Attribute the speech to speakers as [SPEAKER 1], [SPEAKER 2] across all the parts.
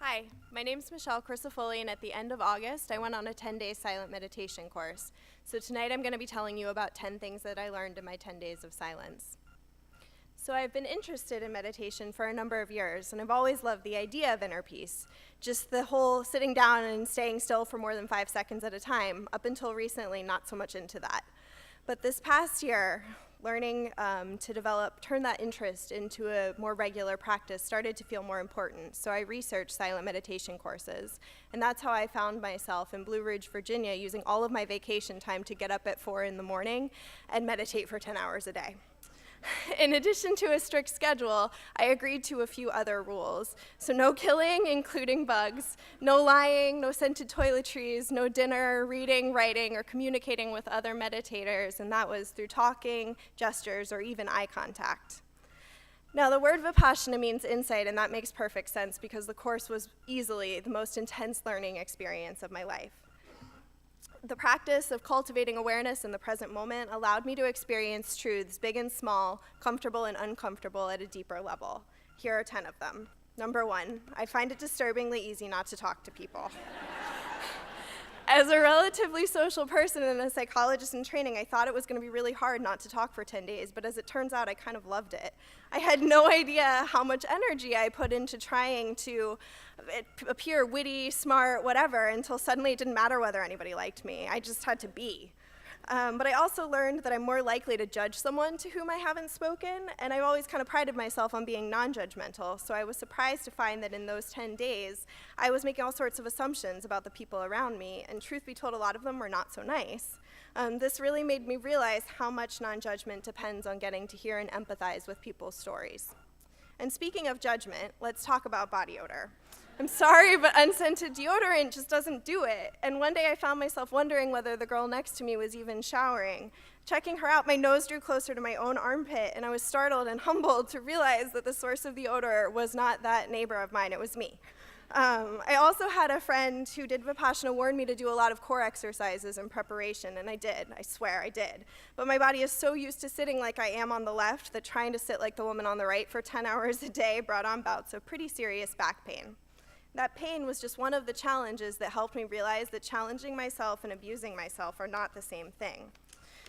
[SPEAKER 1] Hi, my name is Michele Crisafulli, and at the end of August, I went on a 10-day silent meditation course. So tonight I'm going to be telling you about 10 things that I learned in my 10 days of silence. So I've been interested in meditation for a number of years, and I've always loved the idea of inner peace, just the whole sitting down and staying still for more than 5 seconds at a time. Up until recently, not so much into that. But this past year, learning to turn that interest into a more regular practice started to feel more important. So I researched silent meditation courses. And that's how I found myself in Blue Ridge, Virginia, using all of my vacation time to get up at 4 in the morning and meditate for 10 hours a day. In addition to a strict schedule, I agreed to a few other rules. So no killing, including bugs, no lying, no scented toiletries, no dinner, reading, writing, or communicating with other meditators, and that was through talking, gestures, or even eye contact. Now, the word Vipassana means insight, and that makes perfect sense because the course was easily the most intense learning experience of my life. The practice of cultivating awareness in the present moment allowed me to experience truths big and small, comfortable and uncomfortable at a deeper level. Here are 10 of them. Number 1, I find it disturbingly easy not to talk to people. As a relatively social person and a psychologist in training, I thought it was going to be really hard not to talk for 10 days, but as it turns out, I kind of loved it. I had no idea how much energy I put into trying to appear witty, smart, whatever, until suddenly it didn't matter whether anybody liked me. I just had to be. But I also learned that I'm more likely to judge someone to whom I haven't spoken, and I've always kind of prided myself on being non-judgmental, so I was surprised to find that in those 10 days, I was making all sorts of assumptions about the people around me, and truth be told, a lot of them were not so nice. This really made me realize how much non-judgment depends on getting to hear and empathize with people's stories. And speaking of judgment, let's talk about body odor. I'm sorry, but unscented deodorant just doesn't do it. And one day I found myself wondering whether the girl next to me was even showering. Checking her out, my nose drew closer to my own armpit, and I was startled and humbled to realize that the source of the odor was not that neighbor of mine, it was me. I also had a friend who did Vipassana warn me to do a lot of core exercises in preparation, and I did, I swear I did. But my body is so used to sitting like I am on the left that trying to sit like the woman on the right for 10 hours a day brought on bouts of pretty serious back pain. That pain was just one of the challenges that helped me realize that challenging myself and abusing myself are not the same thing.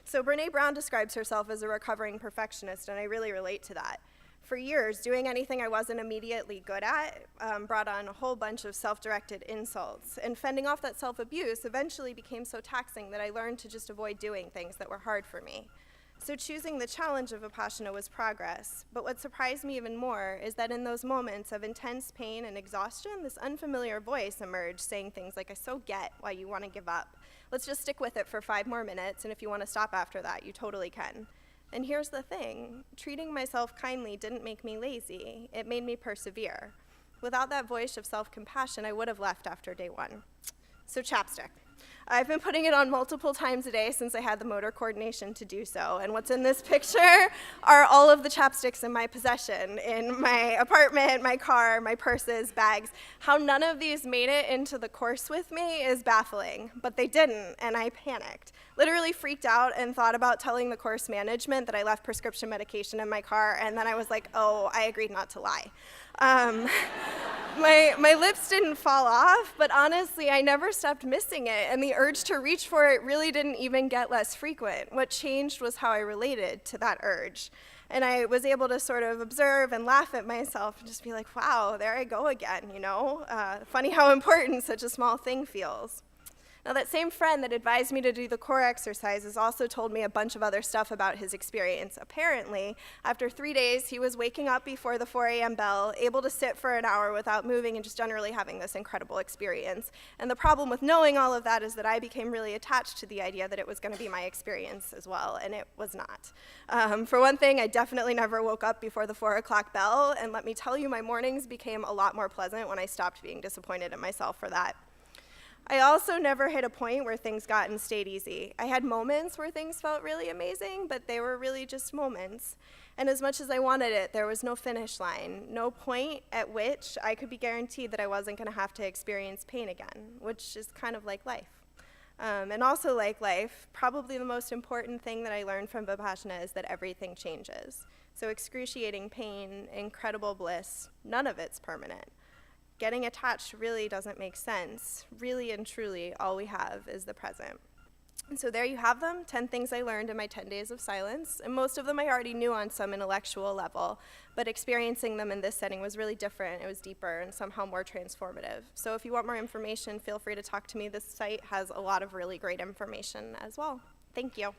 [SPEAKER 1] So Brené Brown describes herself as a recovering perfectionist, and I really relate to that. For years, doing anything I wasn't immediately good at brought on a whole bunch of self-directed insults, and fending off that self-abuse eventually became so taxing that I learned to just avoid doing things that were hard for me. So choosing the challenge of Vipassana was progress, but what surprised me even more is that in those moments of intense pain and exhaustion, this unfamiliar voice emerged saying things like, I so get why you want to give up. Let's just stick with it for 5 more minutes, and if you want to stop after that, you totally can. And here's the thing, treating myself kindly didn't make me lazy, it made me persevere. Without that voice of self-compassion, I would have left after day 1. So chapstick. I've been putting it on multiple times a day since I had the motor coordination to do so. And what's in this picture are all of the chapsticks in my possession, in my apartment, my car, my purses, bags. How none of these made it into the course with me is baffling, but they didn't, and I panicked. Literally freaked out and thought about telling the course management that I left prescription medication in my car, and then I was like, oh, I agreed not to lie. My lips didn't fall off, but honestly, I never stopped missing it, and the urge to reach for it really didn't even get less frequent. What changed was how I related to that urge. And I was able to sort of observe and laugh at myself and just be like, wow, there I go again, you know? Funny how important such a small thing feels. Now, that same friend that advised me to do the core exercises also told me a bunch of other stuff about his experience. Apparently, after 3 days, he was waking up before the 4 a.m. bell, able to sit for an hour without moving, and just generally having this incredible experience. And the problem with knowing all of that is that I became really attached to the idea that it was going to be my experience as well, and it was not. For one thing, I definitely never woke up before the 4 o'clock bell, and let me tell you, my mornings became a lot more pleasant when I stopped being disappointed in myself for that. I also never hit a point where things got and stayed easy. I had moments where things felt really amazing, but they were really just moments. And as much as I wanted it, there was no finish line, no point at which I could be guaranteed that I wasn't going to have to experience pain again, which is kind of like life. And also like life, probably the most important thing that I learned from Vipassana is that everything changes. So excruciating pain, incredible bliss, none of it's permanent. getting attached really doesn't make sense. Really and truly, all we have is the present. And so there you have them, 10 things I learned in my 10 days of silence. And most of them I already knew on some intellectual level, but experiencing them in this setting was really different. It was deeper and somehow more transformative. So if you want more information, feel free to talk to me. This site has a lot of really great information as well. Thank you.